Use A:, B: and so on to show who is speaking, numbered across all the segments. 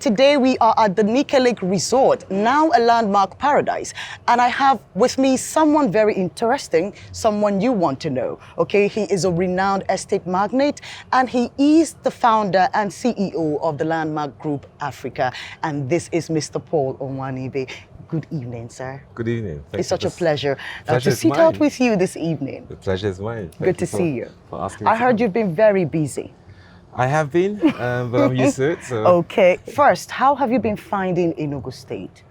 A: Today we are at the Nike Lake Resort, now a landmark paradise. And I have with me someone very interesting, someone you want to know. Okay, he is a renowned estate magnate and he is the founder and CEO of the Landmark Group Africa. And this is Mr. Paul Onwuanibe. Good evening, sir.
B: Good evening.
A: It's such a pleasure to sit out with you this evening.
B: The pleasure is mine.
A: Good to see you.
B: For asking me
A: I heard you've been very busy.
B: I have been, but I'm used to it. So.
A: Okay. First, how have you been finding Enugu State?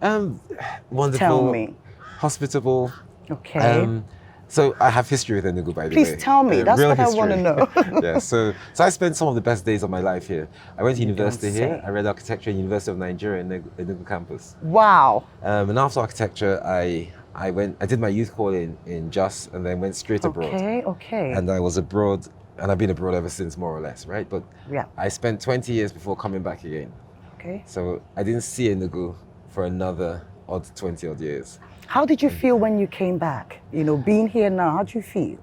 B: Wonderful.
A: Tell me.
B: Hospitable.
A: Okay.
B: So I have history with Enugu, by the way.
A: Please tell me. That's
B: real
A: what
B: history.
A: I want to know.
B: Yeah. So I spent some of the best days of my life here. I went to university
A: don't
B: here.
A: say.
B: I read architecture at University of Nigeria in Enugu campus.
A: Wow.
B: And after architecture, I did my youth call in Jos and then went straight abroad.
A: Okay.
B: And I was abroad, and I've been abroad ever since, more or less, right? But
A: Yeah.
B: I spent 20 years before coming back again.
A: Okay.
B: So I didn't see Enugu for another 20 odd years.
A: How did you feel when you came back? You know, being here now, how do you feel?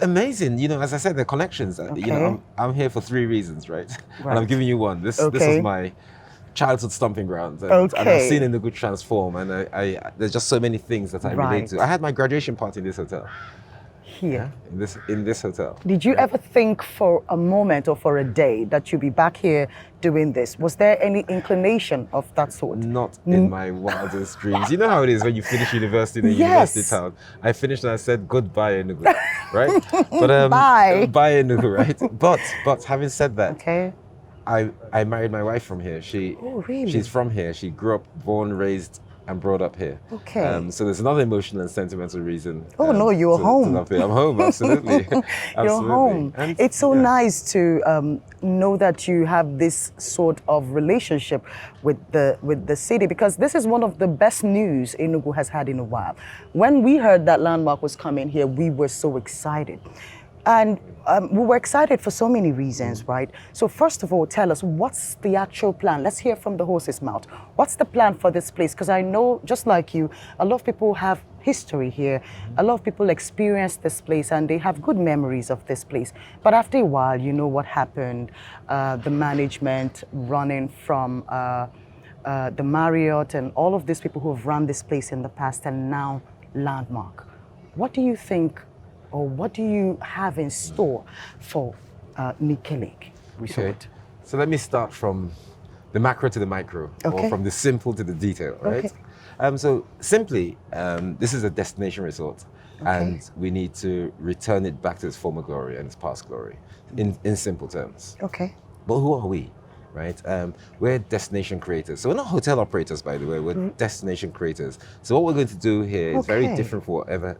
B: Amazing. As I said, the connections.
A: Okay.
B: I'm here for three reasons, right?
A: Right.
B: And I'm giving you one. This was my childhood stomping ground. And I've seen Enugu transform, and I there's just so many things that I relate to. I had my graduation party in this hotel.
A: Here.
B: In this hotel.
A: Did you ever think for a moment or for a day that you'd be back here doing this? Was there any inclination of that sort?
B: Not in my wildest dreams. You know how it is when you finish university in a university town. I finished and I said goodbye Enugu, right? But
A: Bye
B: Enugu, right? But having said that,
A: okay.
B: I married my wife from here.
A: Oh, really?
B: She's from here. She grew up, born, raised, and brought up here.
A: Okay.
B: So there's another emotional and sentimental reason.
A: Oh no, you're home.
B: To love it. I'm home, absolutely.
A: You're home.
B: And,
A: it's so nice to know that you have this sort of relationship with the city, because this is one of the best news Enugu has had in a while. When we heard that Landmark was coming here, we were so excited. And we were excited for so many reasons, right? So first of all, tell us, what's the actual plan? Let's hear from the horse's mouth. What's the plan for this place? Because I know, just like you, a lot of people have history here. A lot of people experience this place and they have good memories of this place. But after a while, you know what happened. The management running from the Marriott and all of these people who have run this place in the past, and now Landmark. What do you think, or what do you have in store for Nike Lake Resort?
B: Okay. So let me start from the macro to the micro, or from the simple to the detail, right?
A: Okay.
B: So simply, this is a destination resort, and we need to return it back to its former glory and its past glory, in simple terms.
A: Okay.
B: But who are we, right? We're destination creators. So we're not hotel operators, by the way. We're destination creators. So what we're going to do here is very different from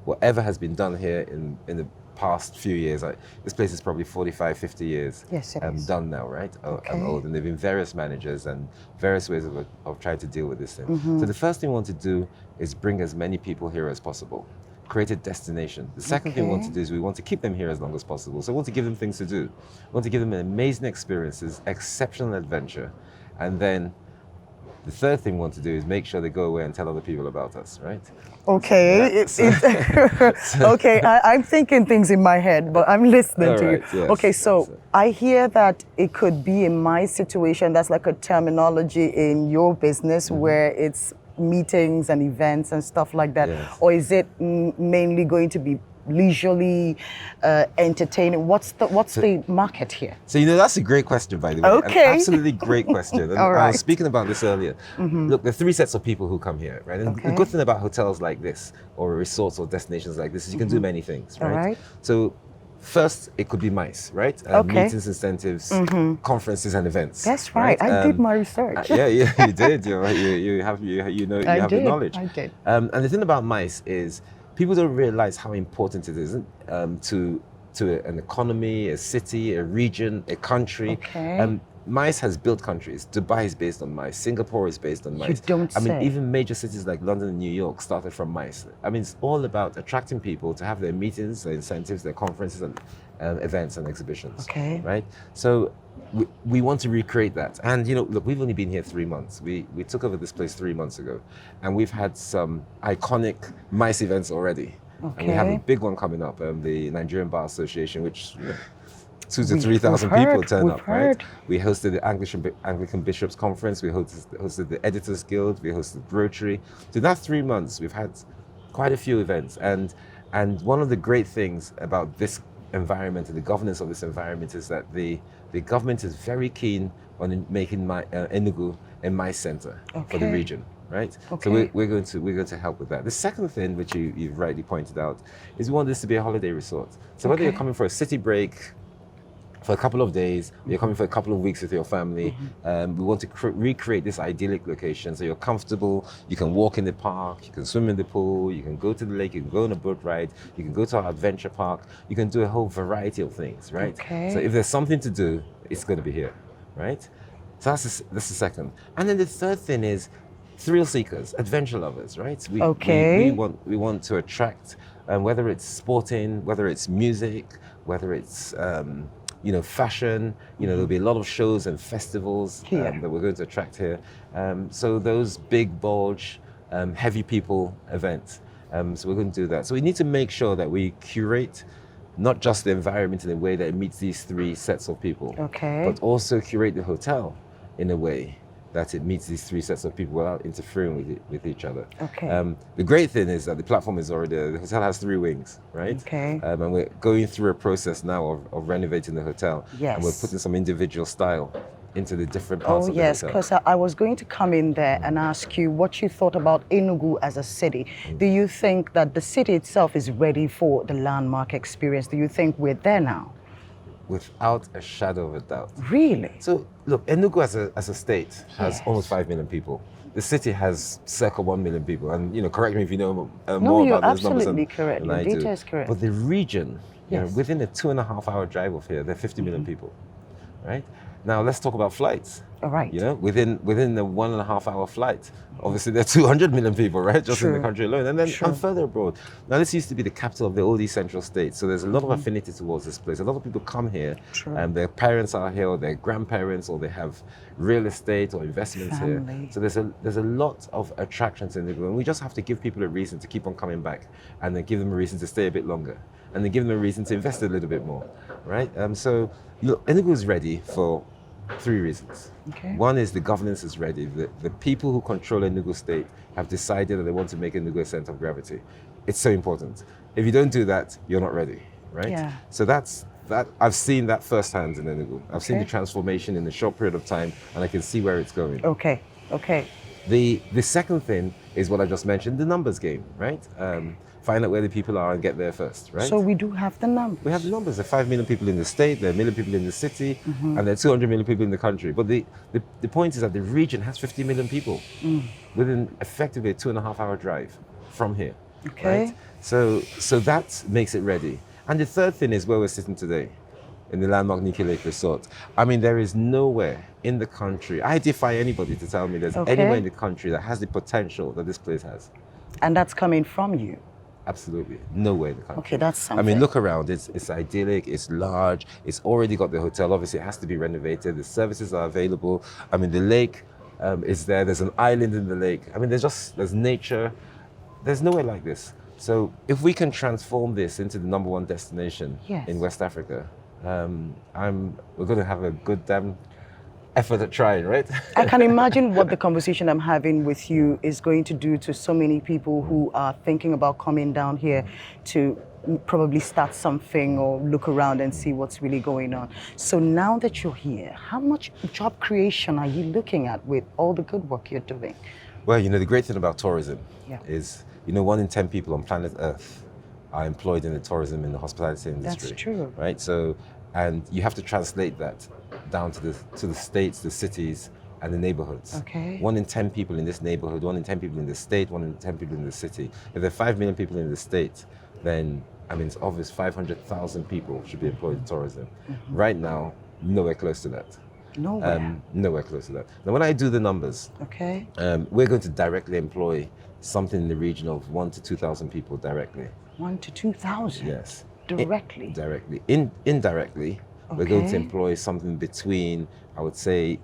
B: whatever has been done here in the past few years. This place is probably 45, 50 years done now, right? Old. And there have been various managers and various ways of trying to deal with this thing. So the first thing we want to do is bring as many people here as possible. Create a destination. The second thing we want to do is we want to keep them here as long as possible. So we want to give them things to do. We want to give them amazing experiences, exceptional adventure, and then the third thing we want to do is make sure they go away and tell other people about us, right?
A: Okay. Okay, I'm thinking things in my head, but I'm listening to you.
B: Yes,
A: okay, so I hear that it could be in my situation, that's like a terminology in your business where it's meetings and events and stuff like that.
B: Yes.
A: Or is it mainly going to be leisurely entertaining? What's the market here?
B: So that's a great question, by the way.
A: Okay.
B: An absolutely great question. And
A: All right.
B: I was speaking about this earlier. Look, there are three sets of people who come here, right? And the good thing about hotels like this, or resorts or destinations like this, is you can do many things, right?
A: All right.
B: So first, it could be MICE, right? Meetings, incentives, conferences, and events.
A: That's right. I did my research.
B: Yeah, you did. You have the knowledge.
A: I did.
B: And the thing about MICE is people don't realize how important it is to an economy, a city, a region, a country.
A: Okay.
B: MICE has built countries. Dubai is based on MICE. Singapore is based on MICE.
A: You don't say.
B: I mean, even major cities like London and New York started from MICE. I mean, it's all about attracting people to have their meetings, their incentives, their conferences, and events and exhibitions.
A: Okay.
B: Right? So we want to recreate that. And, look, we've only been here 3 months. We took over this place 3 months ago, and we've had some iconic MICE events already.
A: Okay.
B: And we have a big one coming up, the Nigerian Bar Association, which to 3,000 people turn
A: we've
B: up,
A: heard.
B: right? We hosted the Anglican Bishops Conference, we hosted the Editors Guild, we hosted Rotary. So that 3 months, we've had quite a few events. And one of the great things about this environment and the governance of this environment is that the government is very keen on making Enugu a MICE center for the region, right?
A: Okay.
B: So we're going to help with that. The second thing, which you've rightly pointed out, is we want this to be a holiday resort. So whether you're coming for a city break, for a couple of days, you're coming for a couple of weeks with your family. We want to recreate this idyllic location so you're comfortable. You can walk in the park, you can swim in the pool, you can go to the lake, you can go on a boat ride, you can go to our adventure park, you can do a whole variety of things, right?
A: Okay.
B: So if there's something to do, it's going to be here, right? So that's the second. And then the third thing is thrill seekers, adventure lovers, right? We want to attract, whether it's sporting, whether it's music, whether it's fashion, there'll be a lot of shows and festivals that we're going to attract here. So those big bulge, heavy people events. So we're going to do that. So we need to make sure that we curate not just the environment in a way that it meets these three sets of people, but also curate the hotel in a way that it meets these three sets of people without interfering with each other. The great thing is that the platform is already there. The hotel has 3 wings, right? And we're going through a process now of renovating the hotel. And we're putting some individual style into the different parts of the hotel.
A: Yes, because I was going to come in there and ask you what you thought about Enugu as a city. Do you think that the city itself is ready for the landmark experience? Do you think we're there now?
B: Without a shadow of a doubt.
A: Really?
B: So look, Enugu as a state has almost 5 million people. The city has circa 1 million people. And correct me if you know more about those numbers than
A: correct.
B: I
A: Your data
B: do.
A: is correct.
B: But the region, within a 2.5-hour drive of here, there are 50 million people, right? Now let's talk about flights.
A: All right.
B: Within the 1.5-hour flight, obviously there are 200 million people, right? Just in the country alone. And then and further abroad. Now this used to be the capital of the old East Central State. So there's a lot of affinity towards this place. A lot of people come here and their parents are here or their grandparents or they have real estate or investments here. So there's a lot of attractions in Enugu. And we just have to give people a reason to keep on coming back and then give them a reason to stay a bit longer. And then give them a reason to invest a little bit more, right? So look, Enugu is ready for 3 reasons. One is the governance is ready. The people who control Enugu State have decided that they want to make Enugu a center of gravity. It's so important. If you don't do that, you're not ready, right? So that's that. I've seen that firsthand in Enugu. I've seen the transformation in a short period of time, and I can see where it's going. The second thing is what I just mentioned, the numbers game, right? Find out where the people are and get there first, right?
A: So we do have the numbers.
B: We have the numbers. There are 5 million people in the state, there are 1 million people in the city, and there are 200 million people in the country. But the point is that the region has 50 million people within effectively a 2.5-hour drive from here, right? So that makes it ready. And the third thing is where we're sitting today, in the landmark Nikki Lake Resort. I mean, there is nowhere in the country, I defy anybody to tell me there's anywhere in the country that has the potential that this place has.
A: And that's coming from you?
B: Absolutely. Nowhere in the country.
A: Okay, that's something.
B: I mean, look around. It's idyllic. It's large. It's already got the hotel. Obviously, it has to be renovated. The services are available. I mean, the lake is there. There's an island in the lake. I mean, there's nature. There's nowhere like this. So if we can transform this into the #1 destination in West Africa, we're going to have a good damn effort at trying, right?
A: I can imagine what the conversation I'm having with you is going to do to so many people who are thinking about coming down here to probably start something or look around and see what's really going on. So now that you're here, how much job creation are you looking at with all the good work you're doing?
B: Well, the great thing about tourism is, 1 in 10 people on planet Earth are employed in the tourism and the hospitality industry.
A: That's true.
B: Right? So, and you have to translate that down to the states, the cities, and the neighborhoods. 1 in 10 people in this neighborhood, 1 in 10 people in the state, 1 in 10 people in the city. If there are 5 million people in the state, then it's obvious 500,000 people should be employed in tourism. Right now, nowhere close to that. Nowhere close to that. Now, when I do the numbers, we're going to directly employ something in the region of 1,000 to 2,000 people directly.
A: 1,000 to 2,000?
B: Yes.
A: Directly?
B: Directly. Indirectly, we're going to employ something between, I would say,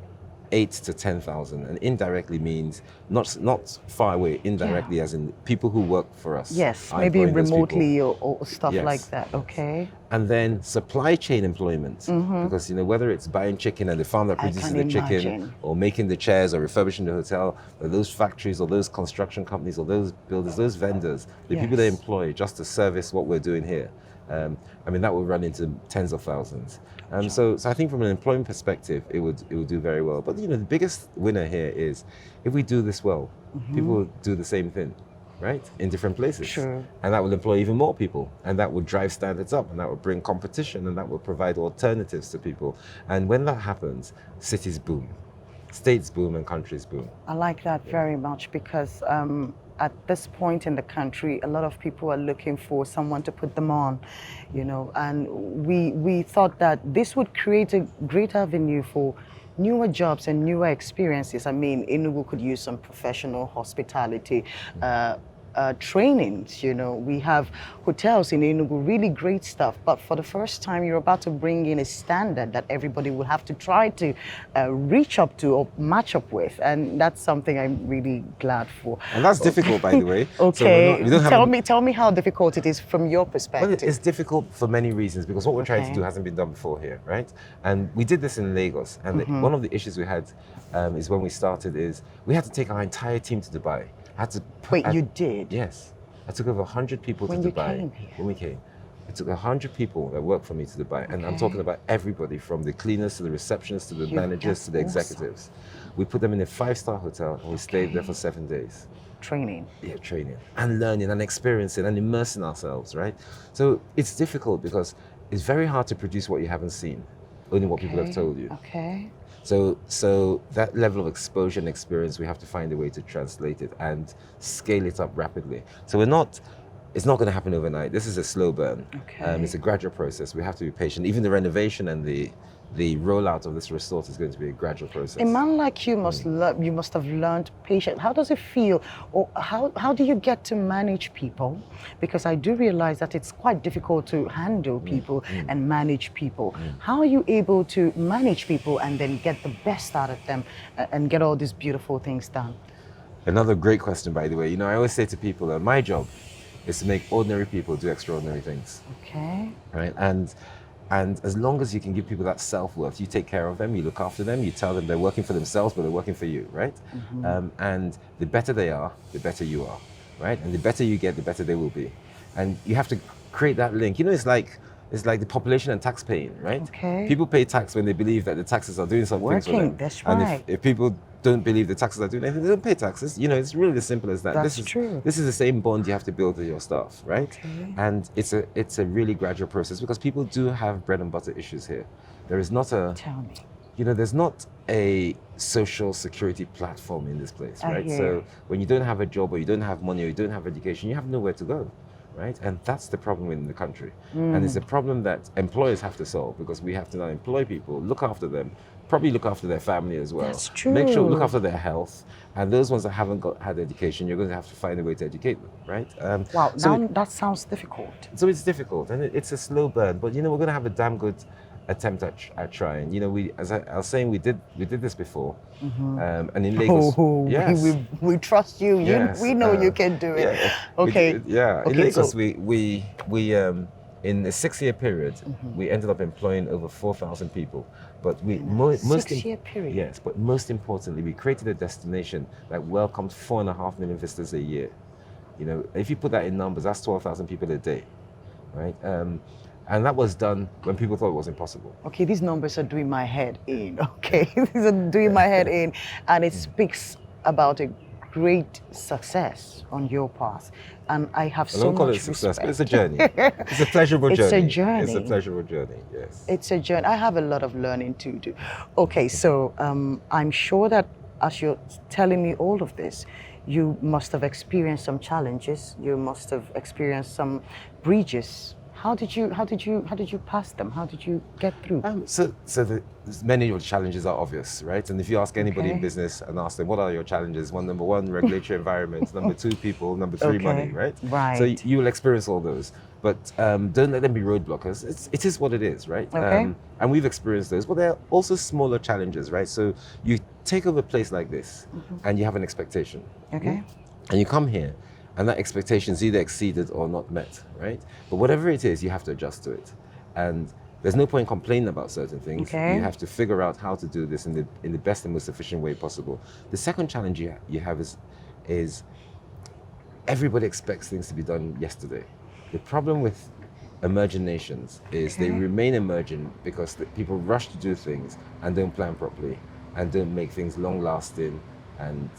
B: 8 to 10,000, and indirectly means not far away. Indirectly, as in people who work for us.
A: Yes,
B: are
A: maybe
B: employing those people.
A: remotely or stuff
B: Yes,
A: like that.
B: yes.
A: Okay.
B: And then supply chain employment, because whether it's buying chicken and the farm that produces
A: can
B: the chicken,
A: imagine.
B: or making the chairs, or refurbishing the hotel, or those factories, or those construction companies, or those builders, those vendors, the people they
A: Yes.
B: employ just to service what we're doing here. That would run into tens of thousands. So I think from an employment perspective, it would do very well. But the biggest winner here is if we do this well, people will do the same thing, right? In different places.
A: Sure.
B: And that will employ even more people, and that would drive standards up, and that would bring competition, and that will provide alternatives to people. And when that happens, cities boom, states boom, and countries boom.
A: I like that very much because at this point in the country, a lot of people are looking for someone to put them on, and we thought that this would create a great avenue for newer jobs and newer experiences. I mean, Enugu could use some professional hospitality trainings. We have hotels in Enugu, really great stuff. But for the first time, you're about to bring in a standard that everybody will have to try to reach up to or match up with, and that's something I'm really glad for.
B: And that's difficult, by the way.
A: Okay,
B: So we don't have
A: tell me how difficult it is from your perspective.
B: Well, it's difficult for many reasons because what we're trying to do hasn't been done before here, right? And we did this in Lagos, and one of the issues we had is when we started is we had to take our entire team to Dubai.
A: Wait, you did?
B: Yes. I took over 100 people to Dubai. When we came. I took 100 people that worked for me to Dubai. And I'm talking about everybody from the cleaners to the receptionists to the managers to the executives. Awesome. We put them in a 5-star hotel and we stayed there for 7 days.
A: Training.
B: Yeah, training. And learning and experiencing and immersing ourselves, right? So it's difficult because it's very hard to produce what you haven't seen, only what people have told you.
A: Okay.
B: So that level of exposure and experience, we have to find a way to translate it and scale it up rapidly. So it's not going to happen overnight. This is a slow burn.
A: Okay.
B: It's a gradual process. We have to be patient. Even the renovation and the rollout of this resort is going to be a gradual process.
A: A man like you you must have learned patience. How does it feel, or how do you get to manage people? Because I do realize that it's quite difficult to handle people and manage people. How are you able to manage people and then get the best out of them and get all these beautiful things done?
B: Another great question, by the way. I always say to people that my job is to make ordinary people do extraordinary things.
A: Okay.
B: Right? And as long as you can give people that self-worth, you take care of them, you look after them, you tell them they're working for themselves, but they're working for you, right? And the better they are, the better you are, right? And the better you get, the better they will be. And you have to create that link. It's like the population and tax paying, right?
A: Okay.
B: People pay tax when they believe that the taxes are doing something for them.
A: That's right.
B: And if people don't believe the taxes are doing anything, they don't pay taxes. It's really as simple as that.
A: That's true.
B: This is the same bond you have to build with your staff, right?
A: Okay.
B: And it's a really gradual process because people do have bread and butter issues here. There is not a
A: Tell me.
B: there's not a social security platform in this place, right? So when you don't have a job or you don't have money or you don't have education, you have nowhere to go. Right? And that's the problem in the country. And it's a problem that employers have to solve because we have to now employ people, look after them, probably look after their family as well.
A: That's true.
B: Make sure, look after their health. And those ones that haven't had education, you're going to have to find a way to educate them, right?
A: Wow, now that sounds difficult.
B: So it's difficult and it's a slow burn, but we're going to have a damn good attempt at trying. As I was saying, we did this before, and in Lagos, yes,
A: we trust you.
B: Yes,
A: we know you can do it.
B: Yeah,
A: Okay.
B: In Lagos, we in a 6-year period, we ended up employing over 4,000 people. But we most
A: 6-year period.
B: Yes, but most importantly, we created a destination that welcomed 4.5 million visitors a year. If you put that in numbers, that's 12,000 people a day, right? And that was done when people thought it was impossible.
A: Okay, these numbers are doing my head in. Okay, these are doing my head in, and it speaks about a great success on your part. And I have so much
B: don't call it success, but it's a journey. It's a pleasurable journey.
A: It's a journey.
B: It's a pleasurable journey, yes.
A: It's a journey. I have a lot of learning to do. Okay, so I'm sure that as you're telling me all of this, you must have experienced some challenges. You must have experienced some bridges. How did you pass them? How did you get through?
B: Many of the challenges are obvious, right? And if you ask anybody in business and ask them, what are your challenges? Number one, regulatory environment. Number two, people. Number three, money, right?
A: Right.
B: So you will experience all those. But don't let them be roadblockers. It is what it is, right?
A: Okay.
B: And we've experienced those. But there are also smaller challenges, right? So you take over a place like this and you have an expectation.
A: Okay.
B: And you come here and that expectation is either exceeded or not met, right? But whatever it is, you have to adjust to it. And there's no point complaining about certain things.
A: Okay.
B: You have to figure out how to do this in the best and most efficient way possible. The second challenge you have is everybody expects things to be done yesterday. The problem with emerging nations is they remain emerging because people rush to do things and don't plan properly and don't make things long lasting and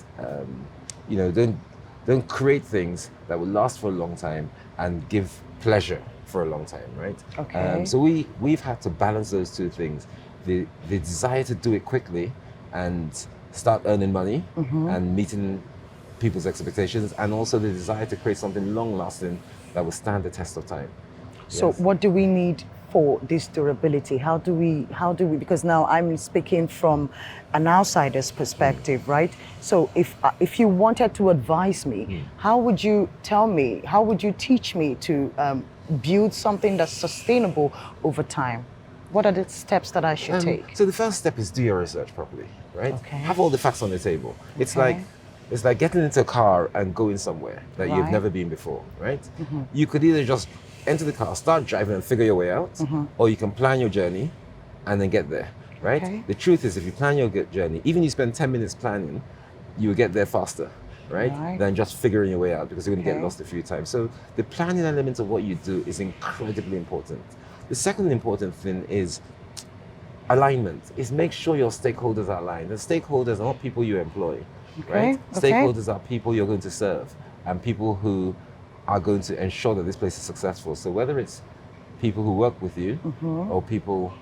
B: don't create things that will last for a long time and give pleasure for a long time, right?
A: Okay.
B: So we've had to balance those two things. The desire to do it quickly and start earning money and meeting people's expectations, and also the desire to create something long lasting that will stand the test of time.
A: So
B: Yes.
A: what do we need for this durability? How do we, because now I'm speaking from an outsider's perspective, right? So if you wanted to advise me, how would you tell me, how would you teach me to build something that's sustainable over time? What are the steps that I should take?
B: So the first step is do your research properly, right?
A: Okay.
B: Have all the facts on the table. It's
A: Okay.
B: like getting into a car and going somewhere that you've
A: Right.
B: never been before, right? You could either just enter the car, start driving and figure your way out, or you can plan your journey and then get there, right?
A: Okay.
B: The truth is, if you plan your journey, even if you spend 10 minutes planning, you will get there faster, right?
A: Right.
B: Than just figuring your way out, because you're going to
A: Okay.
B: get lost a few times. So the planning element of what you do is incredibly important. The second important thing is alignment, is make sure your stakeholders are aligned. The stakeholders are not people you employ, right?
A: Okay.
B: Stakeholders are people you're going to serve and people who are going to ensure that this place is successful. So whether it's people who work with you or people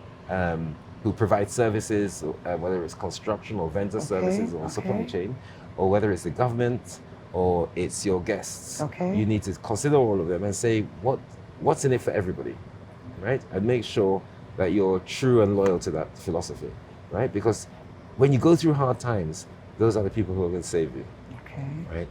B: who provide services, whether it's construction or vendor services or supply
A: okay.
B: chain, or whether it's the government or it's your guests,
A: Okay.
B: you need to consider all of them and say what's in it for everybody, right? And make sure that you're true and loyal to that philosophy, right? Because when you go through hard times, those are the people who are going to save you,
A: Okay.
B: right?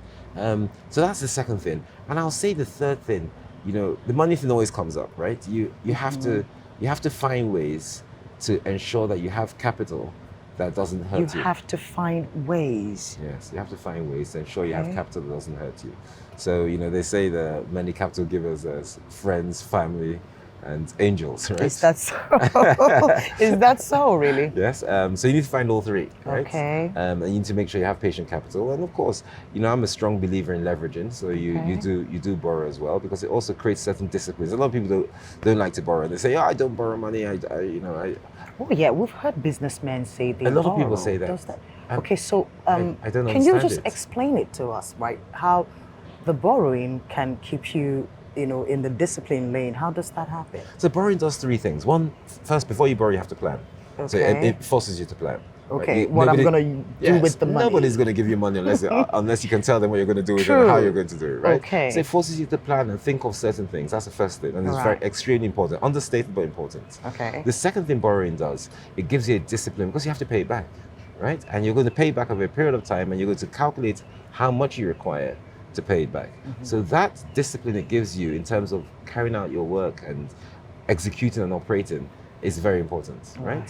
B: So that's the second thing. And I'll say the third thing, the money thing always comes up, right? You have to find ways to ensure that you have capital that doesn't hurt you.
A: You have to find ways.
B: Yes, you have to find ways to ensure you have
A: Okay.
B: capital that doesn't hurt you. So, they say that many capital givers as friends, family, and angels, right?
A: Is that so? Is that so, really?
B: Yes. So you need to find all three, right?
A: Okay.
B: And you need to make sure you have patient capital, and of course, I'm a strong believer in leveraging. So you do borrow as well, because it also creates certain disciplines. A lot of people don't like to borrow. They say, "Oh, I don't borrow money. I."
A: Oh yeah, we've heard businessmen say they
B: A lot of
A: borrow.
B: people say that.
A: Does that?
B: And
A: Okay, so
B: I don't
A: can you
B: understand
A: just
B: it.
A: explain it to us, right? How the borrowing can keep you, in the discipline lane. How does that happen?
B: So borrowing does three things. One, first, before you borrow, you have to plan. So
A: Okay.
B: it forces you to plan.
A: Okay,
B: right?
A: what I'm gonna do with the money.
B: Nobody's going to give you money unless you can tell them what you're going to do with it and how you're going to do it, right?
A: Okay.
B: So it forces you to plan and think of certain things. That's the first thing, and it's
A: Right.
B: extremely important. Understated, but important.
A: Okay.
B: The second thing borrowing does, it gives you a discipline, because you have to pay it back, right? And you're going to pay it back over a period of time, and you're going to calculate how much you require to pay it back. So that discipline it gives you in terms of carrying out your work and executing and operating is very important, right?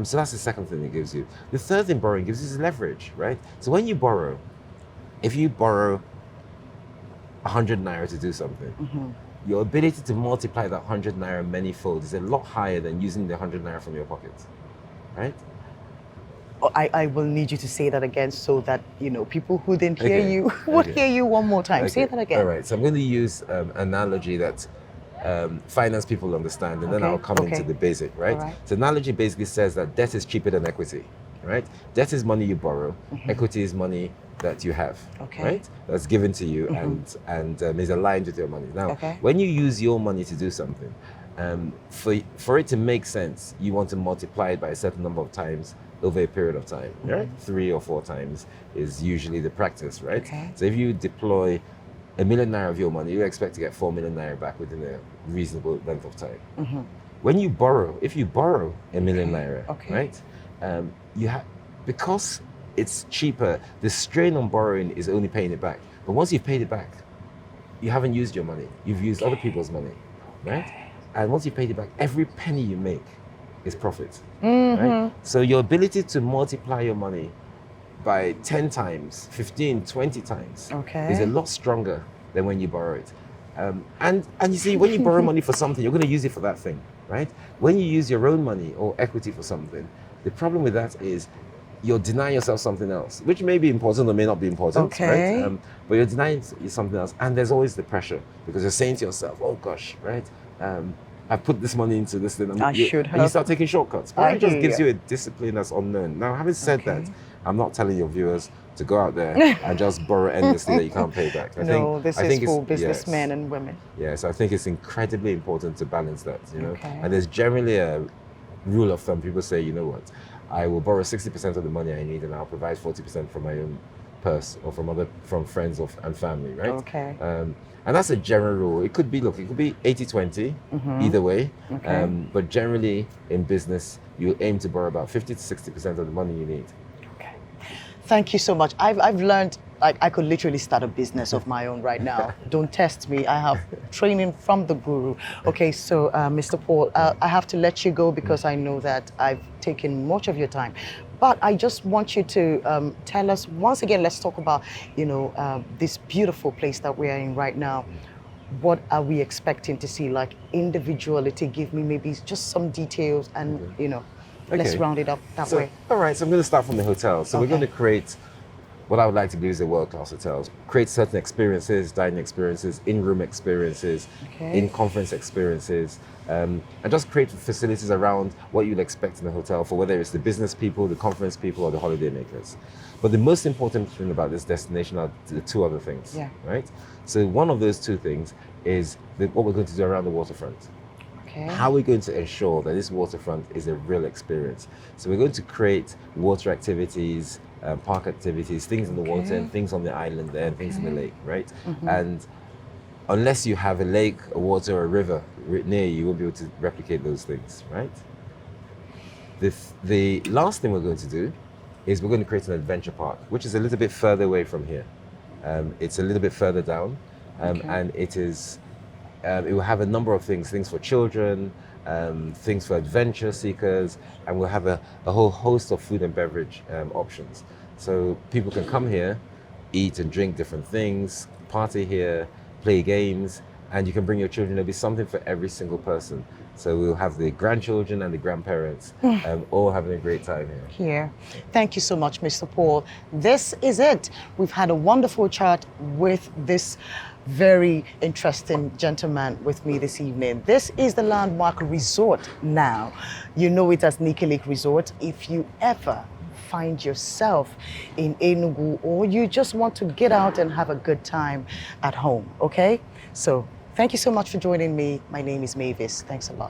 B: So that's the second thing it gives you. The third thing borrowing gives you is leverage, right? So when you borrow, if you borrow 100 naira to do something, your ability to multiply that 100 naira many-fold is a lot higher than using the 100 naira from your pocket, right?
A: Oh, I will need you to say that again so that people who didn't hear
B: Okay.
A: you would
B: Okay.
A: hear you one more time. Say
B: Okay.
A: that again.
B: All right, so I'm going to use an analogy that finance people understand, and then
A: Okay,
B: I'll come into
A: okay.
B: the basic, right?
A: All right.
B: So analogy basically says that debt is cheaper than equity, right? Debt is money you borrow, equity is money that you have,
A: Okay.
B: right? That's given to you and is aligned with your money. Now,
A: Okay.
B: when you use your money to do something, for it to make sense, you want to multiply it by a certain number of times over a period of time, right? 3 or 4 times is usually the practice, right?
A: Okay.
B: So if you deploy ₦1 million of your money, you expect to get 4 million naira back within a reasonable length of time. When you borrow, if you borrow ₦1 million, right, you have, because it's cheaper, the strain on borrowing is only paying it back. But once you've paid it back, you haven't used your money. You've used other people's money, right? And once you paid it back, every penny you make is profit, right? So your ability to multiply your money by 10 times, 15, 20 times is a lot stronger than when you borrow it. And you see, when you borrow money for something, you're going to use it for that thing, right? When you use your own money or equity for something, the problem with that is you're denying yourself something else, which may be important or may not be important, right? But you're denying something else, and there's always the pressure because you're saying to yourself, "Oh gosh, right? I put this money into this thing, and you start taking shortcuts." But it just gives you a discipline that's unknown. Now, having said that, I'm not telling your viewers to go out there and just borrow endlessly that you can't pay back.
A: This is for businessmen and women.
B: Yes, I think it's incredibly important to balance that, you know. And there's generally a rule of thumb. People say, you know what, I will borrow 60% of the money I need, and I'll provide 40% from my own purse or from friends and family, right? And that's a general rule. It could be, look, it could be 80-20, either way. But generally in business, you aim to borrow about 50 to 60% of the money you need.
A: Thank you so much. I've learned I could literally start a business of my own right now. Don't test me. I have training from the guru. Okay, so Mr. Paul, I have to let you go because I know that I've taken much of your time. But I just want you to tell us, once again, let's talk about, you know, this beautiful place that we are in right now. What are we expecting to see, like individuality? Give me maybe just some details and, you know, let's round it up that way.
B: All right, so I'm going to start from the hotel. So we're going to create, what I would like to do is a world-class hotel. Create certain experiences, dining experiences, in-room experiences, in-conference experiences, and just create facilities around what you'd expect in a hotel for whether it's the business people, the conference people, or the holiday makers. But the most important thing about this destination are the two other things, right? So one of those two things is what we're going to do around the waterfront. How we're going to ensure that this waterfront is a real experience. So we're going to create water activities, park activities, things in the water and things on the island there and things in the lake, right? And unless you have a lake, a water, or a river near you, you won't be able to replicate those things, right? The last thing we're going to do is we're going to create an adventure park, which is a little bit further away from here. It's a little bit further down, and it will have a number of things for children, things for adventure seekers, and we'll have a whole host of food and beverage options. So people can come here, eat and drink different things, party here, play games, and you can bring your children. There'll be something for every single person. So we'll have the grandchildren and the grandparents all having a great time here.
A: Thank you so much, Mr. Paul. This is it. We've had a wonderful chat with this very interesting gentleman with me this evening. This is the Landmark Resort now. You know it as Nikki Lake Resort. If you ever find yourself in Enugu or you just want to get out and have a good time at home, okay? So thank you so much for joining me. My name is Mavis. Thanks a lot.